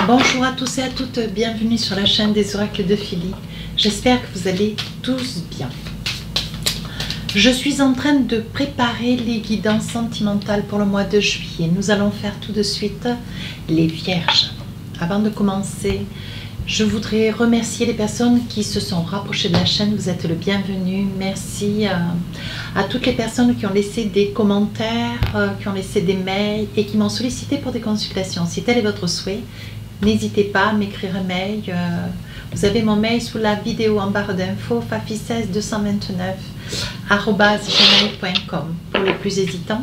Bonjour à tous et à toutes, bienvenue sur la chaîne des oracles de Philly. J'espère que vous allez tous bien. Je suis en train de préparer les guidances sentimentales pour le mois de juillet. Nous allons faire tout de suite les vierges. Avant de commencer, je voudrais remercier les personnes qui se sont rapprochées de la chaîne. Vous êtes le bienvenu. Merci à toutes les personnes qui ont laissé des commentaires, qui ont laissé des mails et qui m'ont sollicité pour des consultations. Si tel est votre souhait, n'hésitez pas à m'écrire un mail. Vous avez mon mail sous la vidéo en barre d'infos, fafi16229@gmail.com pour les plus hésitants.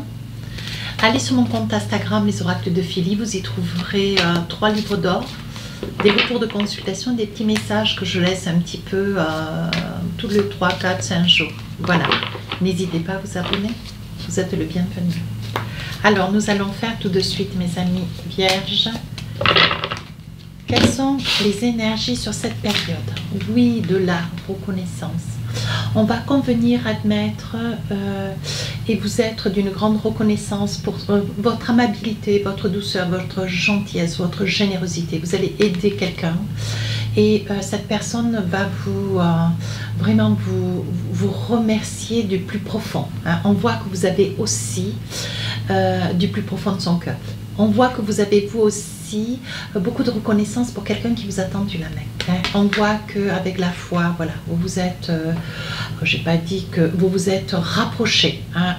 Allez sur mon compte Instagram, les oracles de Philly. Vous y trouverez 3 livres d'or, des retours de consultation, des petits messages que je laisse un petit peu tous les 3, 4, 5 jours. Voilà, n'hésitez pas à vous abonner, vous êtes le bienvenu. Alors, nous allons faire tout de suite, mes amis vierges, quelles sont les énergies sur cette période? Oui, de la reconnaissance. On va convenir, admettre et vous être d'une grande reconnaissance pour votre amabilité, votre douceur, votre gentillesse, votre générosité. Vous allez aider quelqu'un et cette personne va vraiment vous remercier du plus profond. Hein. On voit que vous avez aussi du plus profond de son cœur. On voit que vous avez vous aussi beaucoup de reconnaissance pour quelqu'un qui vous a tendu la main. Hein. On voit qu'avec la foi, voilà, vous vous êtes, j'ai pas dit que vous vous êtes rapproché. Hein,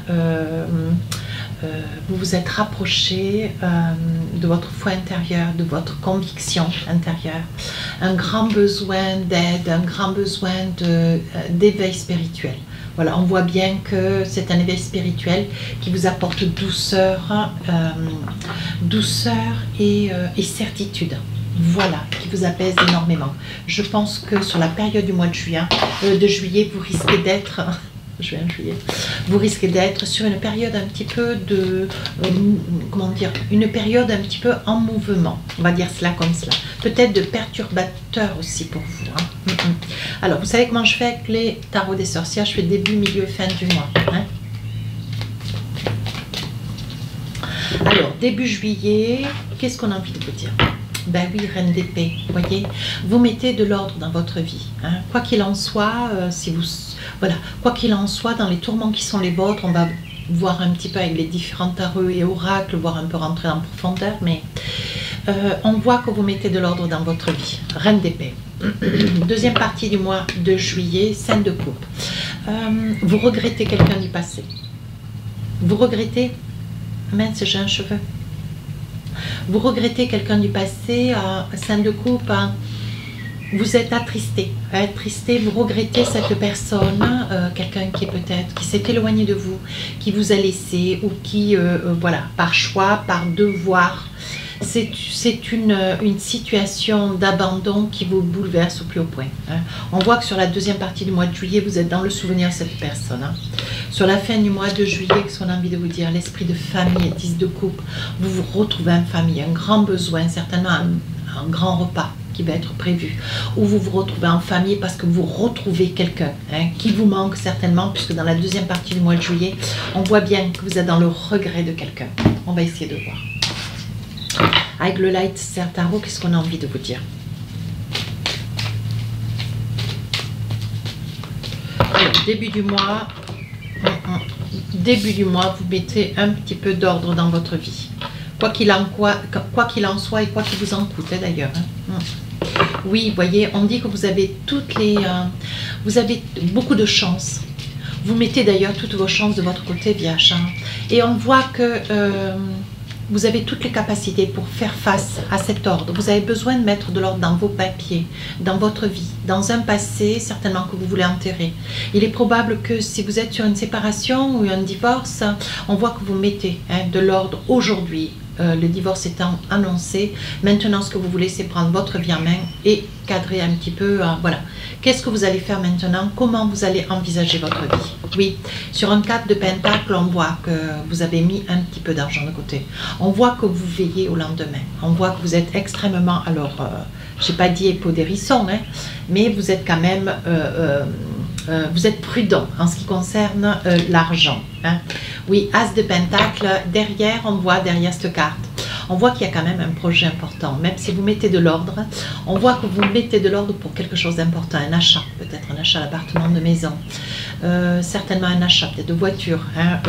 vous vous êtes rapproché de votre foi intérieure, de votre conviction intérieure. Un grand besoin d'aide, un grand besoin d'éveil spirituel. Voilà, on voit bien que c'est un éveil spirituel qui vous apporte douceur, et certitude. Voilà, qui vous apaise énormément. Je pense que sur la période du mois de juillet, vous risquez d'être... vous risquez d'être sur une période un petit peu de, comment dire, une période un petit peu en mouvement, on va dire cela comme cela, peut-être de perturbateur aussi pour vous. Hein. Alors, vous savez comment je fais avec les tarots des sorcières? Je fais début, milieu, fin du mois. Hein. Alors, début juillet, qu'est-ce qu'on a envie de vous dire? Ben oui, reine d'épée, voyez, vous mettez de l'ordre dans votre vie. Hein. Quoi qu'il en soit, voilà, quoi qu'il en soit, dans les tourments qui sont les vôtres, on va voir un petit peu avec les différents tarots et oracles, voir un peu rentrer en profondeur, mais on voit que vous mettez de l'ordre dans votre vie. Reine d'épée. Deuxième partie du mois de juillet, scène de coupe. Vous regrettez quelqu'un du passé. Vous regrettez, mince, j'ai un cheveu. Vous regrettez quelqu'un du passé, scène de coupe, vous êtes attristé, vous regrettez cette personne, quelqu'un qui s'est éloigné de vous, qui vous a laissé ou qui, voilà, par choix, par devoir. C'est une situation d'abandon qui vous bouleverse au plus haut point. Hein. On voit que sur la deuxième partie du mois de juillet, vous êtes dans le souvenir de cette personne. Hein. Sur la fin du mois de juillet, qu'est-ce qu'on a envie de vous dire? L'esprit de famille, 10 de coupe, vous vous retrouvez en famille, un grand besoin, certainement un grand repas qui va être prévu, ou vous vous retrouvez en famille parce que vous retrouvez quelqu'un qui vous manque certainement, puisque dans la deuxième partie du mois de juillet, on voit bien que vous êtes dans le regret de quelqu'un. On va essayer de voir. Avec le Light Tarot, qu'est-ce qu'on a envie de vous dire? Alors, début du mois, vous mettez un petit peu d'ordre dans votre vie. Quoi qu'il en soit et quoi qu'il vous en coûte d'ailleurs. Hein. Oui, voyez, on dit que vous avez vous avez beaucoup de chance. Vous mettez d'ailleurs toutes vos chances de votre côté, Vierge. Hein. Et on voit que vous avez toutes les capacités pour faire face à cet ordre. Vous avez besoin de mettre de l'ordre dans vos papiers, dans votre vie, dans un passé certainement que vous voulez enterrer. Il est probable que si vous êtes sur une séparation ou un divorce, on voit que vous mettez de l'ordre aujourd'hui. Le divorce étant annoncé, maintenant ce que vous voulez c'est prendre votre vie en main et cadrer un petit peu, voilà. Qu'est-ce que vous allez faire maintenant? Comment vous allez envisager votre vie? Oui, sur un 4 de pentacle, on voit que vous avez mis un petit peu d'argent de côté. On voit que vous veillez au lendemain. On voit que vous êtes extrêmement, alors, je n'ai pas dit épaule d'hérisson, hein, mais vous êtes quand même... vous êtes prudent en ce qui concerne l'argent. Hein. Oui, As de Pentacle, derrière, on voit derrière cette carte, On voit qu'il y a quand même un projet important. Même si vous mettez de l'ordre, on voit que vous mettez de l'ordre pour quelque chose d'important. Un achat, peut-être un achat d'appartement, de maison. Certainement un achat peut-être de voiture. Hein,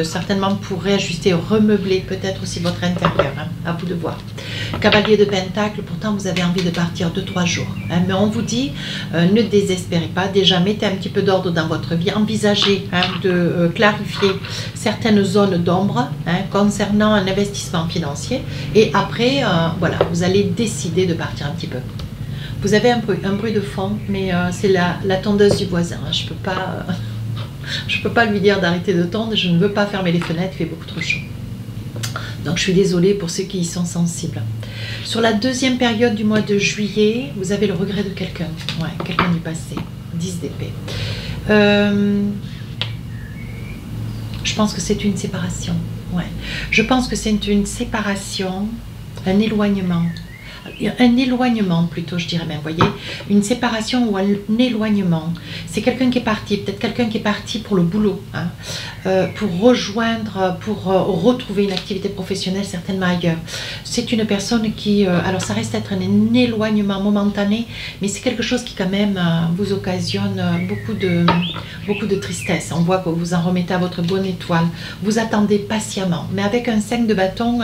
certainement pour réajuster, remeubler peut-être aussi votre intérieur. Hein, à vous de voir. Cavalier de Pentacle, pourtant vous avez envie de partir 2-3 jours. Hein, mais on vous dit, ne désespérez pas. Déjà, mettez un petit peu d'ordre dans votre vie. Envisagez hein, de clarifier certaines zones d'ombre hein, concernant un investissement financier. Et après, voilà, vous allez décider de partir un petit peu. Vous avez un bruit de fond, mais c'est la tondeuse du voisin. Hein. Je peux pas lui dire d'arrêter de tondre. Je ne veux pas fermer les fenêtres, il fait beaucoup trop chaud. Donc je suis désolée pour ceux qui y sont sensibles. Sur la deuxième période du mois de juillet, vous avez le regret de quelqu'un. Ouais, quelqu'un du passé. 10 d'épée. Je pense que c'est une séparation. Ouais. Je pense que c'est une séparation, un éloignement. Un éloignement plutôt, je dirais même, voyez, une séparation ou un éloignement. C'est quelqu'un qui est parti, peut-être quelqu'un qui est parti pour le boulot, hein, pour rejoindre, pour retrouver une activité professionnelle certainement ailleurs. C'est une personne qui, alors ça reste être un éloignement momentané, mais c'est quelque chose qui quand même vous occasionne beaucoup de tristesse. On voit que vous en remettez à votre bonne étoile, vous attendez patiemment, mais avec un 5 de bâton,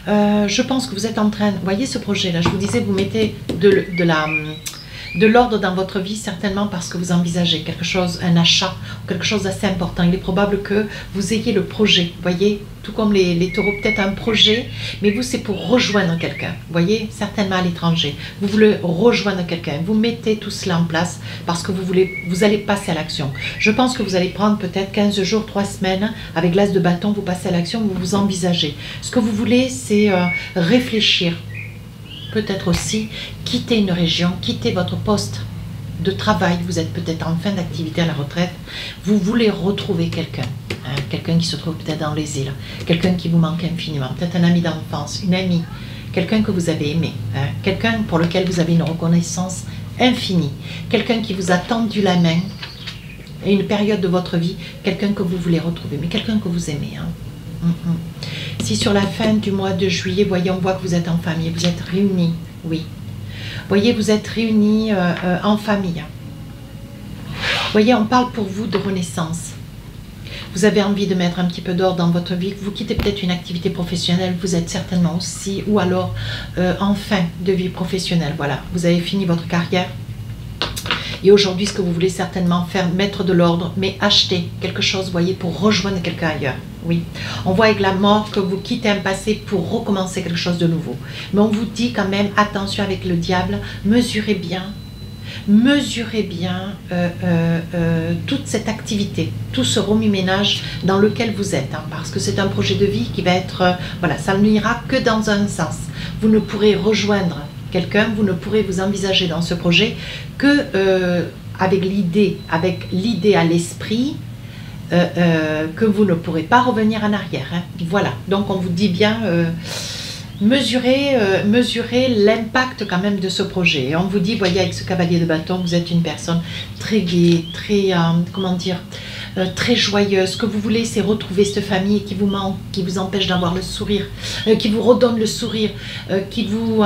je pense que vous êtes en train, vous voyez ce projet là, je vous disais, vous mettez de l'ordre dans votre vie, certainement parce que vous envisagez quelque chose, un achat, quelque chose d'assez important. Il est probable que vous ayez le projet, voyez, tout comme les taureaux, peut-être un projet, mais vous, c'est pour rejoindre quelqu'un, voyez, certainement à l'étranger. Vous voulez rejoindre quelqu'un, vous mettez tout cela en place parce que vous allez passer à l'action. Je pense que vous allez prendre peut-être 15 jours, 3 semaines, avec l'as de bâton, vous passez à l'action, vous vous envisagez. Ce que vous voulez, c'est réfléchir. Peut-être aussi quitter une région, quitter votre poste de travail, vous êtes peut-être en fin d'activité à la retraite, vous voulez retrouver quelqu'un, hein, quelqu'un qui se trouve peut-être dans les îles, quelqu'un qui vous manque infiniment, peut-être un ami d'enfance, une amie, quelqu'un que vous avez aimé, hein, quelqu'un pour lequel vous avez une reconnaissance infinie, quelqu'un qui vous a tendu la main, et une période de votre vie, quelqu'un que vous voulez retrouver, mais quelqu'un que vous aimez. Hein. Si sur la fin du mois de juillet, voyez, on voit que vous êtes en famille, vous êtes réunis, oui. Voyez, vous êtes réunis en famille. Voyez, on parle pour vous de renaissance. Vous avez envie de mettre un petit peu d'ordre dans votre vie, vous quittez peut-être une activité professionnelle, vous êtes certainement aussi, ou alors en fin de vie professionnelle, voilà. Vous avez fini votre carrière. Et aujourd'hui, ce que vous voulez certainement faire, mettre de l'ordre, mais acheter quelque chose, vous voyez, pour rejoindre quelqu'un ailleurs. Oui, on voit avec la mort que vous quittez un passé pour recommencer quelque chose de nouveau. Mais on vous dit quand même, attention avec le diable, mesurez bien toute cette activité, tout ce remue-ménage dans lequel vous êtes. Hein, parce que c'est un projet de vie qui va être, voilà, ça n'ira que dans un sens. Vous ne pourrez rejoindre quelqu'un, vous ne pourrez vous envisager dans ce projet que avec l'idée à l'esprit que vous ne pourrez pas revenir en arrière. Hein. Voilà, donc on vous dit bien, mesurez l'impact quand même de ce projet. Et on vous dit, voyez, avec ce cavalier de bâton, vous êtes une personne très gaie, très, comment dire, très joyeuse. Ce que vous voulez, c'est retrouver cette famille qui vous manque, qui vous empêche d'avoir le sourire, qui vous redonne le sourire, qui vous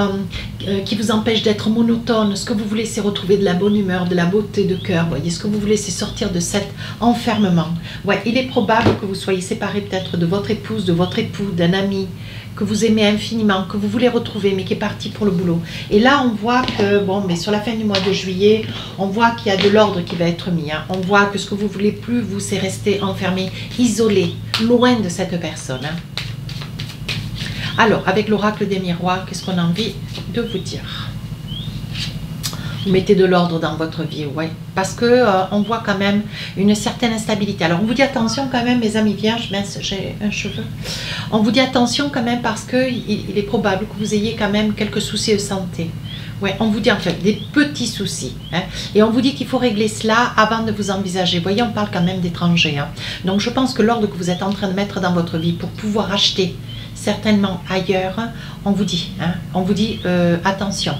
empêche d'être monotone. Ce que vous voulez, c'est retrouver de la bonne humeur, de la beauté de cœur. Voyez, ce que vous voulez, c'est sortir de cet enfermement. Ouais, il est probable que vous soyez séparé peut-être de votre épouse, de votre époux, d'un ami que vous aimez infiniment, que vous voulez retrouver, mais qui est parti pour le boulot. Et là, on voit que, bon, mais sur la fin du mois de juillet, on voit qu'il y a de l'ordre qui va être mis. Hein. On voit que ce que vous voulez plus, vous, c'est rester enfermé, isolé, loin de cette personne. Hein. Alors, avec l'oracle des miroirs, qu'est-ce qu'on a envie de vous dire? Vous mettez de l'ordre dans votre vie, ouais, parce que on voit quand même une certaine instabilité. Alors on vous dit attention quand même, mes amis vierges, mince, j'ai un cheveu. On vous dit attention quand même parce que il est probable que vous ayez quand même quelques soucis de santé. Ouais, on vous dit en fait des petits soucis, hein, et on vous dit qu'il faut régler cela avant de vous envisager. Vous voyez, on parle quand même d'étrangers. Hein. Donc je pense que l'ordre que vous êtes en train de mettre dans votre vie pour pouvoir acheter certainement ailleurs, on vous dit, hein, attention.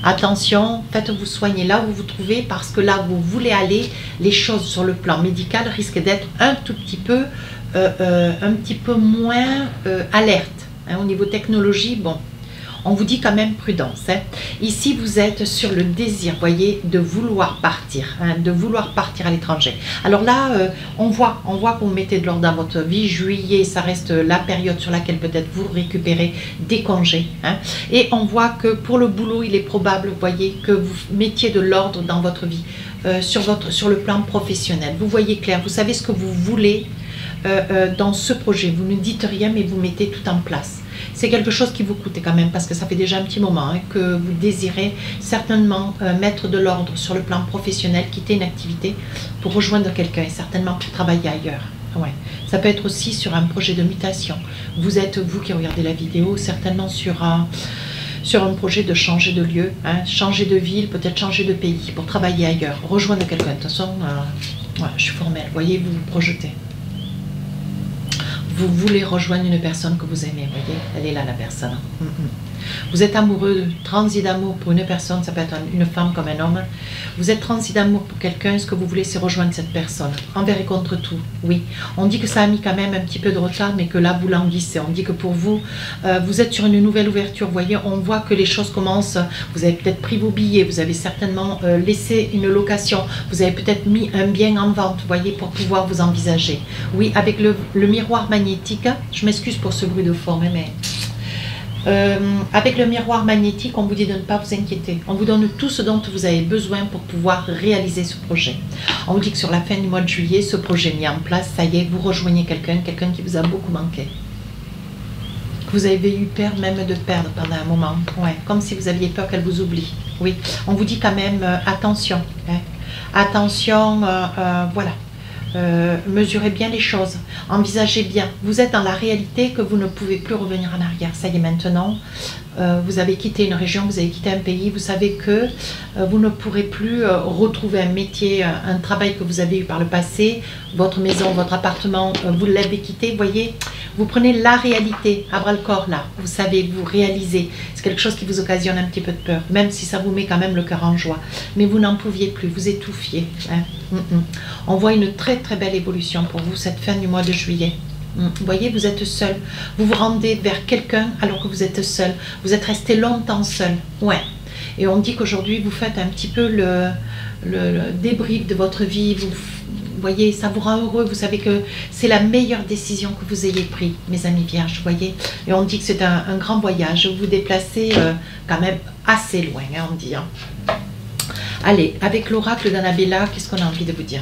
Attention, faites-vous soigner là où vous vous trouvez parce que là où vous voulez aller, les choses sur le plan médical risquent d'être un petit peu moins alerte. Hein. Au niveau technologie, bon, on vous dit quand même prudence. Hein. Ici, vous êtes sur le désir, voyez, de vouloir partir, hein, de vouloir partir à l'étranger. Alors là, on voit que vous mettez de l'ordre dans votre vie. Juillet, ça reste la période sur laquelle peut-être vous récupérez des congés. Hein. Et on voit que pour le boulot, il est probable, voyez, que vous mettiez de l'ordre dans votre vie, sur le plan professionnel. Vous voyez clair, vous savez ce que vous voulez dans ce projet. Vous ne dites rien, mais vous mettez tout en place. C'est quelque chose qui vous coûte quand même, parce que ça fait déjà un petit moment hein, que vous désirez certainement mettre de l'ordre sur le plan professionnel, quitter une activité pour rejoindre quelqu'un et certainement pour travailler ailleurs. Ouais. Ça peut être aussi sur un projet de mutation. Vous êtes, vous qui regardez la vidéo, certainement sur un projet de changer de lieu, hein, changer de ville, peut-être changer de pays pour travailler ailleurs, rejoindre quelqu'un. De toute façon, ouais, je suis formelle, vous voyez, vous vous projetez. Vous voulez rejoindre une personne que vous aimez, vous voyez, elle est là la personne. Vous êtes amoureux, transi d'amour pour une personne, ça peut être une femme comme un homme. Vous êtes transi d'amour pour quelqu'un, ce que vous voulez c'est rejoindre cette personne, envers et contre tout, oui. On dit que ça a mis quand même un petit peu de retard, mais que là vous languissez. On dit que pour vous, vous êtes sur une nouvelle ouverture, vous voyez, on voit que les choses commencent, vous avez peut-être pris vos billets, vous avez certainement laissé une location, vous avez peut-être mis un bien en vente, vous voyez, pour pouvoir vous envisager. Oui, avec le miroir magnétique, je m'excuse pour ce bruit de fond, mais... avec le miroir magnétique, on vous dit de ne pas vous inquiéter. On vous donne tout ce dont vous avez besoin pour pouvoir réaliser ce projet. On vous dit que sur la fin du mois de juillet, ce projet mis en place, ça y est, vous rejoignez quelqu'un qui vous a beaucoup manqué. Vous avez eu peur même de perdre pendant un moment. Ouais, comme si vous aviez peur qu'elle vous oublie. Oui, on vous dit quand même attention. Hein. Attention, voilà. Mesurez bien les choses, envisagez bien. Vous êtes dans la réalité que vous ne pouvez plus revenir en arrière. Ça y est, maintenant, vous avez quitté une région, vous avez quitté un pays, vous savez que vous ne pourrez plus retrouver un métier, un travail que vous avez eu par le passé, votre maison, votre appartement, vous l'avez quitté, vous voyez. Vous prenez la réalité à bras le corps là, vous savez, vous réalisez. C'est quelque chose qui vous occasionne un petit peu de peur, même si ça vous met quand même le cœur en joie. Mais vous n'en pouviez plus, vous étouffiez. Hein. On voit une très très belle évolution pour vous cette fin du mois de juillet. Vous voyez, vous êtes seul. Vous vous rendez vers quelqu'un alors que vous êtes seul. Vous êtes resté longtemps seul. Ouais. Et on dit qu'aujourd'hui vous faites un petit peu le débrief de votre vie. Vous voyez, ça vous rend heureux, vous savez que c'est la meilleure décision que vous ayez prise, mes amis vierges, vous voyez. Et on dit que c'est un grand voyage, vous vous déplacez quand même assez loin, hein, on dit. Hein. Allez, avec l'oracle d'Annabella, qu'est-ce qu'on a envie de vous dire?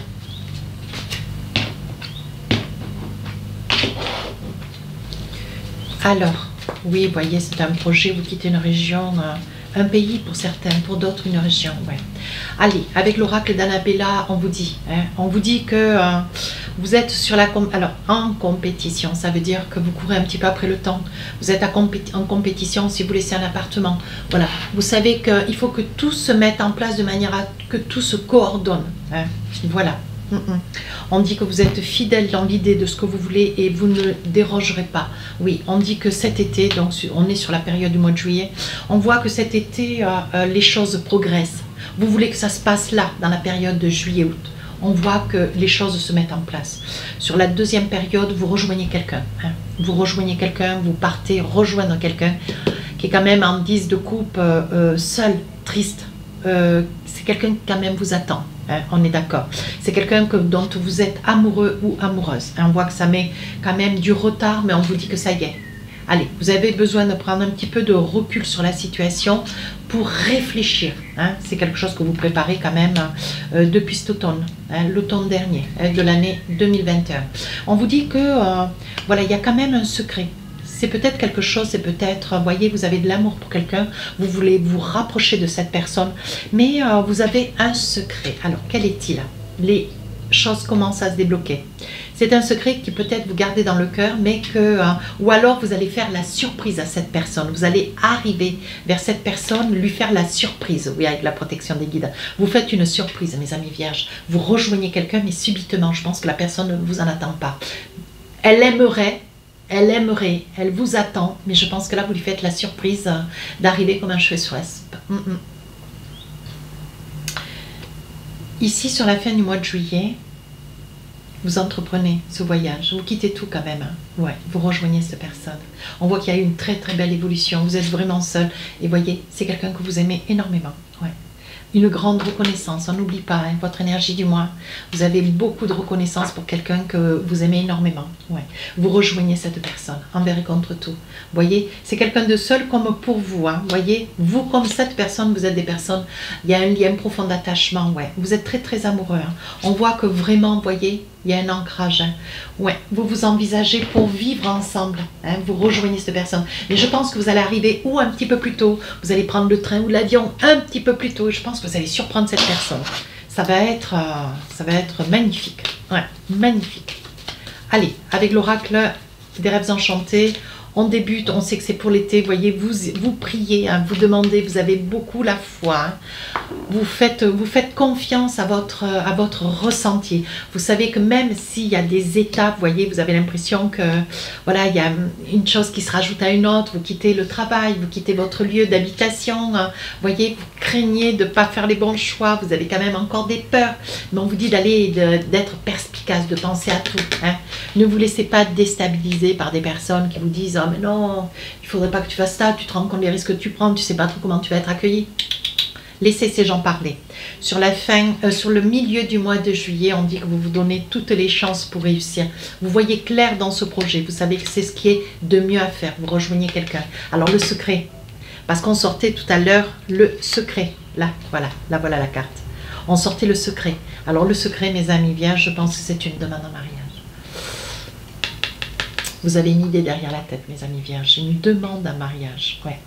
Alors, oui, vous voyez, c'est un projet, vous quittez une région... un pays pour certains, pour d'autres une région. Ouais. Allez, avec l'oracle d'Annabella, on vous dit que vous êtes sur en compétition. Ça veut dire que vous courez un petit peu après le temps. Vous êtes en compétition si vous laissez un appartement. Voilà. Vous savez qu'il faut que tout se mette en place de manière à que tout se coordonne. Hein. Voilà. On dit que vous êtes fidèle dans l'idée de ce que vous voulez et vous ne dérogerez pas. Oui, on dit que cet été, donc on est sur la période du mois de juillet, on voit que cet été, les choses progressent. Vous voulez que ça se passe là, dans la période de juillet-août. On voit que les choses se mettent en place. Sur la deuxième période, vous rejoignez quelqu'un. Hein. Vous rejoignez quelqu'un, vous partez rejoindre quelqu'un qui est quand même en 10 de coupe, seul, triste. C'est quelqu'un qui quand même vous attend. Hein, on est d'accord. C'est quelqu'un dont vous êtes amoureux ou amoureuse. Hein, on voit que ça met quand même du retard, mais on vous dit que ça y est. Allez, vous avez besoin de prendre un petit peu de recul sur la situation pour réfléchir. Hein. C'est quelque chose que vous préparez quand même depuis cet automne, hein, l'automne dernier, de l'année 2021. On vous dit que voilà, il y a quand même un secret. C'est peut-être quelque chose, c'est peut-être, voyez, vous avez de l'amour pour quelqu'un, vous voulez vous rapprocher de cette personne, mais vous avez un secret. Alors, quel est-il? Les choses commencent à se débloquer. C'est un secret qui peut-être vous gardez dans le cœur, mais que, ou alors vous allez faire la surprise à cette personne. Vous allez arriver vers cette personne, lui faire la surprise, oui, avec la protection des guides. Vous faites une surprise, mes amis vierges. Vous rejoignez quelqu'un, mais subitement, je pense que la personne ne vous en attend pas. Elle aimerait, elle vous attend, mais je pense que là, vous lui faites la surprise d'arriver comme un cheveu sur la soupe. Ici, sur la fin du mois de juillet, Vous entreprenez ce voyage, vous quittez tout quand même. Hein. Ouais, vous rejoignez cette personne. On voit qu'il y a eu une très très belle évolution. Vous êtes vraiment seul. Et voyez, c'est quelqu'un que vous aimez énormément. Ouais. Une grande reconnaissance. On n'oublie pas hein, votre énergie du mois. Vous avez beaucoup de reconnaissance pour quelqu'un que vous aimez énormément. Ouais. Vous rejoignez cette personne envers et contre tout. Vous voyez, c'est quelqu'un de seul comme pour vous. Hein. Vous voyez, vous comme cette personne, vous êtes des personnes. Il y a un lien profond d'attachement. Ouais. Vous êtes très très amoureux. Hein. On voit que vraiment, vous voyez, il y a un ancrage. Hein. Ouais. Vous vous envisagez pour vivre ensemble. Hein. Vous rejoignez cette personne. Mais je pense que vous allez arriver ou un petit peu plus tôt. Vous allez prendre le train ou l'avion un petit peu plus tôt. Je pense que vous allez surprendre cette personne. Ça va être magnifique. Ouais, magnifique. Allez, avec l'oracle des rêves enchantés, on débute, on sait que c'est pour l'été, voyez, vous priez, hein, vous demandez, vous avez beaucoup la foi, hein. Vous faites confiance à votre ressenti. Vous savez que même s'il y a des étapes, voyez, vous avez l'impression que, voilà, il y a une chose qui se rajoute à une autre, vous quittez le travail, vous quittez votre lieu d'habitation, hein, voyez, vous craignez de ne pas faire les bons choix, vous avez quand même encore des peurs, mais on vous dit d'être perspicace, de penser à tout, hein. Ne vous laissez pas déstabiliser par des personnes qui vous disent « Oh mais non, il ne faudrait pas que tu fasses ça, tu te rends compte des risques que tu prends, tu ne sais pas trop comment tu vas être accueilli. » Laissez ces gens parler. Sur le milieu du mois de juillet, on dit que vous vous donnez toutes les chances pour réussir. Vous voyez clair dans ce projet, vous savez que c'est ce qui est de mieux à faire. Vous rejoignez quelqu'un. Alors le secret, parce qu'on sortait tout à l'heure le secret. Là, voilà la carte. On sortait le secret. Alors le secret, mes amis vierges, je pense que c'est une demande en mariage. Vous avez une idée derrière la tête, mes amis vierges, une demande en mariage, ouais.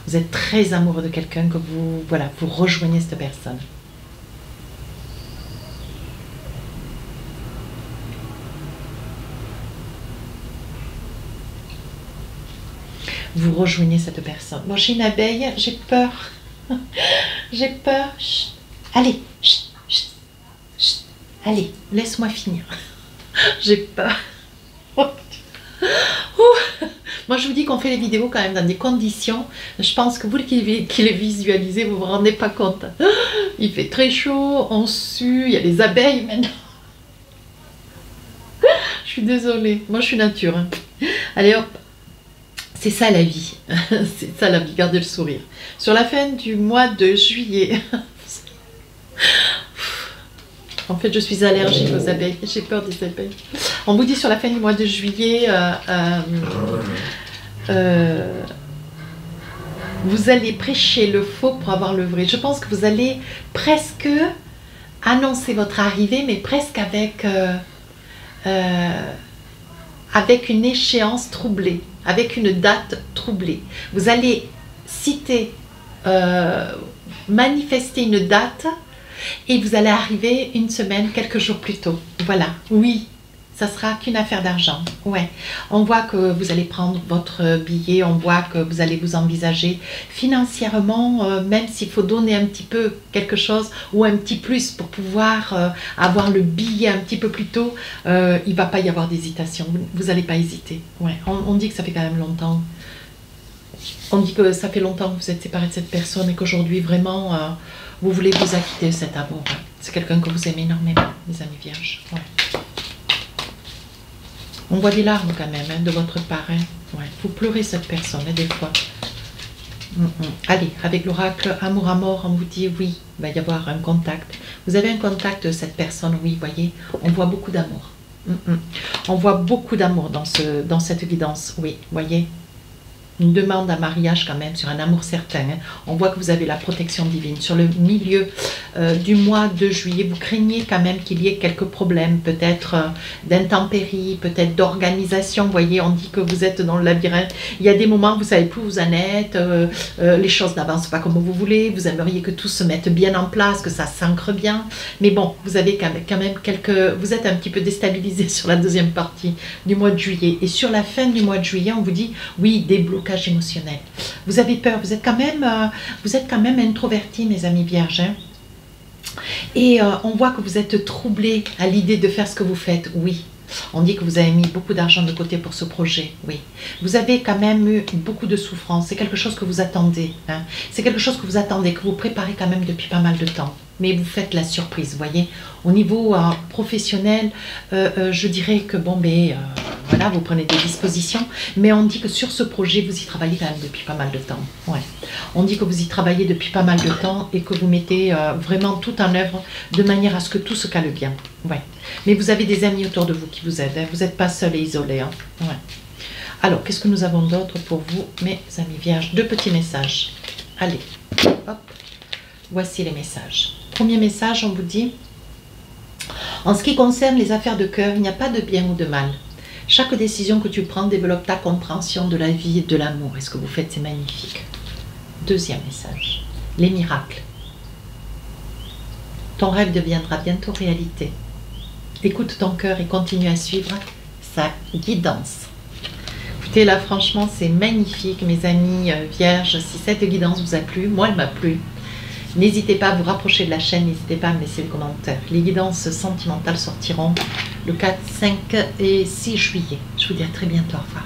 Vous êtes très amoureux de quelqu'un que vous rejoignez cette personne. Vous rejoignez cette personne. Bon, j'ai une abeille, j'ai peur. J'ai peur. Chut. Allez, chut, chut, chut. Allez, laisse-moi finir. J'ai peur. Moi je vous dis qu'on fait les vidéos quand même dans des conditions, je pense que vous qui les visualisez, vous vous rendez pas compte. Il fait très chaud, on sue, il y a les abeilles maintenant. Je suis désolée, moi je suis nature. Hein. Allez hop, c'est ça la vie, c'est ça la vie, gardez le sourire. Sur la fin du mois de juillet, en fait je suis allergique aux abeilles, j'ai peur des abeilles. On vous dit sur la fin du mois de juillet, vous allez prêcher le faux pour avoir le vrai. Je pense que vous allez presque annoncer votre arrivée, mais presque avec une échéance troublée, avec une date troublée. Vous allez citer, manifester une date et vous allez arriver une semaine, quelques jours plus tôt. Voilà, oui. Ça sera qu'une affaire d'argent. Ouais. On voit que vous allez prendre votre billet, on voit que vous allez vous envisager financièrement, même s'il faut donner un petit peu quelque chose ou un petit plus pour pouvoir avoir le billet un petit peu plus tôt, il ne va pas y avoir d'hésitation. Vous n'allez pas hésiter. Ouais. On dit que ça fait quand même longtemps. On dit que ça fait longtemps que vous êtes séparés de cette personne et qu'aujourd'hui, vraiment, vous voulez vous acquitter de cet amour. C'est quelqu'un que vous aimez énormément, mes amis vierges. Ouais. On voit des larmes quand même hein, de votre part. Hein. Ouais. Vous pleurez cette personne hein, des fois. Allez, avec l'oracle Amour à mort, on vous dit oui, il va y avoir un contact. Vous avez un contact de cette personne, oui, voyez, on voit beaucoup d'amour. On voit beaucoup d'amour dans cette évidence, oui, voyez. Une demande à mariage quand même, sur un amour certain. Hein. On voit que vous avez la protection divine. Sur le milieu du mois de juillet, vous craignez quand même qu'il y ait quelques problèmes, peut-être d'intempéries, peut-être d'organisation. Vous voyez, on dit que vous êtes dans le labyrinthe. Il y a des moments où vous ne savez plus où vous en êtes, les choses n'avancent pas comme vous voulez, vous aimeriez que tout se mette bien en place, que ça s'ancre bien. Mais bon, vous avez quand même vous êtes un petit peu déstabilisé sur la deuxième partie du mois de juillet. Et sur la fin du mois de juillet, on vous dit, oui, des blocages émotionnel. Vous avez peur, vous êtes quand même introverti, mes amis vierges. Hein. Et on voit que vous êtes troublé à l'idée de faire ce que vous faites. Oui, on dit que vous avez mis beaucoup d'argent de côté pour ce projet. Oui, vous avez quand même eu beaucoup de souffrance. C'est quelque chose que vous attendez. Hein. C'est quelque chose que vous attendez, que vous préparez quand même depuis pas mal de temps. mais vous faites la surprise, vous voyez. Au niveau professionnel, je dirais que bon, mais voilà, vous prenez des dispositions, mais on dit que sur ce projet, vous y travaillez quand même depuis pas mal de temps. Ouais. On dit que vous y travaillez depuis pas mal de temps et que vous mettez vraiment tout en œuvre de manière à ce que tout se cale bien. Ouais. Mais vous avez des amis autour de vous qui vous aident, hein. Vous n'êtes pas seul et isolé. Hein. Ouais. Alors, qu'est-ce que nous avons d'autre pour vous, mes amis vierges? 2 petits messages. Allez, hop, voici les messages. Premier message, on vous dit, en ce qui concerne les affaires de cœur, il n'y a pas de bien ou de mal. Chaque décision que tu prends développe ta compréhension de la vie et de l'amour. Et ce que vous faites, c'est magnifique. Deuxième message, les miracles. Ton rêve deviendra bientôt réalité. Écoute ton cœur et continue à suivre sa guidance. Écoutez, là, franchement, c'est magnifique, mes amis vierges. Si cette guidance vous a plu, moi, elle m'a plu. N'hésitez pas à vous rapprocher de la chaîne, n'hésitez pas à me laisser le commentaire. Les guidances sentimentales sortiront le 4, 5 et 6 juillet. Je vous dis à très bientôt, au revoir.